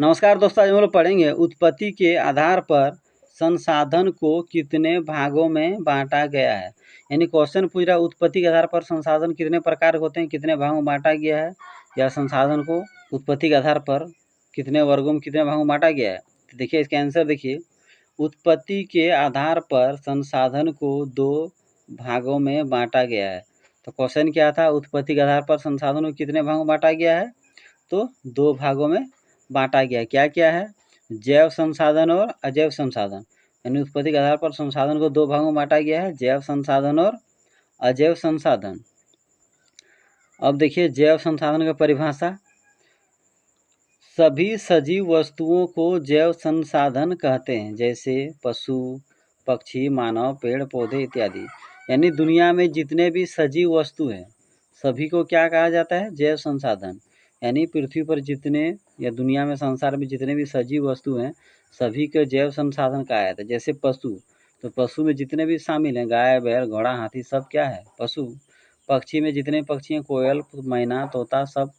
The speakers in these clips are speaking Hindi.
नमस्कार दोस्तों, आज हम लोग पढ़ेंगे उत्पत्ति के आधार पर संसाधन को कितने भागों में बांटा गया है। यानी क्वेश्चन पूछ रहा है उत्पत्ति के आधार पर संसाधन कितने प्रकार के होते हैं, कितने भागों में बांटा गया है, या संसाधन को उत्पत्ति के आधार पर कितने वर्गों में कितने भागों में बांटा गया है। तो देखिए इसका आंसर देखिए, उत्पत्ति के आधार पर संसाधन को 2 भागों में बांटा गया है। तो क्वेश्चन क्या था, उत्पत्ति के आधार पर संसाधन को कितने भागों में बांटा गया है, तो 2 भागों में बांटा गया। क्या क्या है, जैव संसाधन और अजैव संसाधन। यानी उत्पत्ति के आधार पर संसाधन को 2 भागों में बांटा गया है, जैव संसाधन और अजैव संसाधन। अब देखिए जैव संसाधन का परिभाषा, सभी सजीव वस्तुओं को जैव संसाधन कहते हैं, जैसे पशु, पक्षी, मानव, पेड़ पौधे इत्यादि। यानी दुनिया में जितने भी सजीव वस्तु हैं सभी को क्या कहा जाता है, जैव संसाधन। यानी पृथ्वी पर जितने या दुनिया में संसार में जितने भी सजीव वस्तु हैं सभी को जैव संसाधन कहा जाता है। जैसे पशु, तो पशु में जितने भी शामिल हैं गाय, बैल, घोड़ा, हाथी, सब क्या है, पशु। पक्षी में जितने पक्षी हैं कोयल, मैना, तोता, सब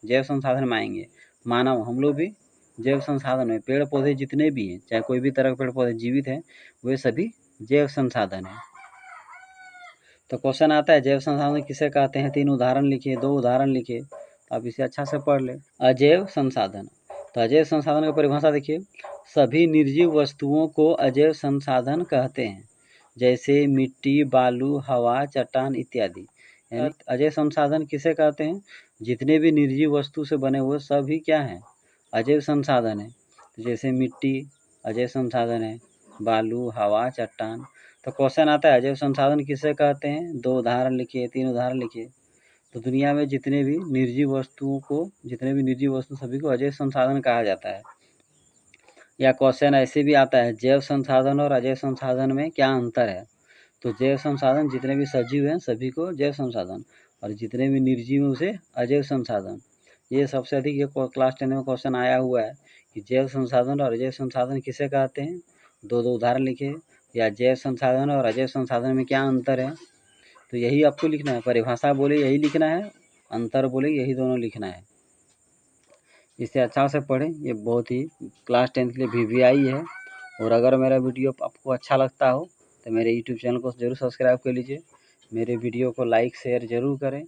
जैव संसाधन में आएंगे। मानव, हम लोग भी जैव संसाधन में, पेड़ पौधे जितने भी हैं, चाहे कोई भी तरह के पेड़ पौधे जीवित हैं, वे सभी जैव संसाधन हैं। तो क्वेश्चन आता है जैव संसाधन किसे कहते हैं। 3 उदाहरण लिखिए, 2 उदाहरण लिखिए, आप इसे अच्छा से पढ़ ले। अजैव संसाधन, तो अजैव संसाधन की परिभाषा देखिए, सभी निर्जीव वस्तुओं को अजैव संसाधन कहते हैं, जैसे मिट्टी, बालू, हवा, चट्टान इत्यादि। यानी अजैव संसाधन किसे कहते हैं, जितने भी निर्जीव वस्तु से बने हुए सभी क्या हैं, अजैव संसाधन है। जैसे मिट्टी अजैव संसाधन है, बालू, हवा, चट्टान। तो क्वेश्चन आता है अजैव संसाधन किसे कहते हैं। 2 उदाहरण लिखिए, 3 उदाहरण लिखिए। तो दुनिया में जितने भी निर्जीव वस्तुओं को, जितने भी निर्जीव वस्तु सभी को अजैव संसाधन कहा जाता है। या क्वेश्चन ऐसे भी आता है, जैव संसाधन और अजैव संसाधन में क्या अंतर है। तो जैव संसाधन जितने भी सजीव हैं सभी को जैव संसाधन, और जितने भी निर्जीव हैं उसे अजैव संसाधन। ये सबसे अधिक ये क्लास 10 में क्वेश्चन आया हुआ है कि जैव संसाधन और अजैव संसाधन किसे कहते हैं। 2 उदाहरण लिखे, या जैव संसाधन और अजैव संसाधन में क्या अंतर है। तो यही आपको लिखना है, परिभाषा बोले यही लिखना है, अंतर बोले यही दोनों लिखना है। इसे अच्छा से पढ़ें, ये बहुत ही क्लास 10 के लिए VVI है। और अगर मेरा वीडियो आपको अच्छा लगता हो तो मेरे YouTube चैनल को ज़रूर सब्सक्राइब कर लीजिए, मेरे वीडियो को लाइक शेयर ज़रूर करें।